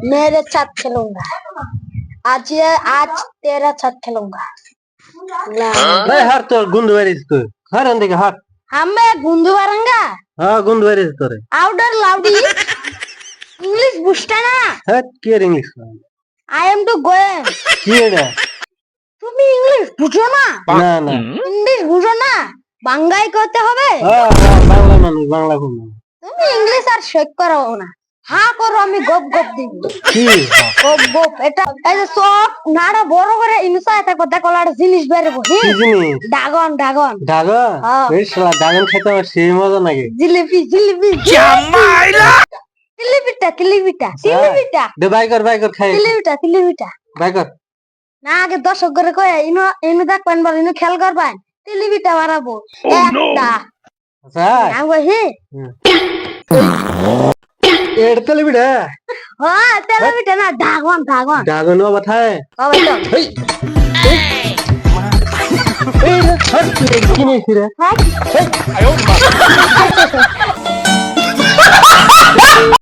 मेरे साथ खेलूंगा। आज तेरा साथ खेलूंगा। भाई हर तो गुंदवारी तो हर अंधे का हाथ हमें गुंदू वरंगा हाँ गुंदवारी तो रे आउटर लाउडी इंग्लिश बुझता है क्या English I am to going क्या তুমি ইংলিশ বুঝো না না না ইংলিশ বুঝো না বাংলায় করতে হবে হ্যাঁ বাংলা মানুষ বাংলা কোন তুমি ইংলিশ আর শেখ করো না হ্যাঁ করো আমি গপ গপ দিব কি গপ গপ এটা এই যে সব নাড়া বড় করে ইনসাইড থাকো দেখো একটা জিনিস বেরবো কি জিনিস ড্রাগন ড্রাগন ডাগন হ্যাঁ। এই শালা ডাগন খেতে আমার সেই মজা নাকি জিলিপি জিলিপি জামাইলা জিলিপিটা দে বাই কর খাই জিলিপিটা বাই কর না আগে দর্শক করে কয় ইনো ইনো দেখবেন বল ইনো খেল করবেন জিলিপিটা বাড়াবো একটা আচ্ছা আমি কই হে এড়তলে বিড়া হ্যাঁ জিলিপিটা না ড্রাগন ডাগন ও বাথায় কবে তো এই হর কি নেই রে হ্যাঁ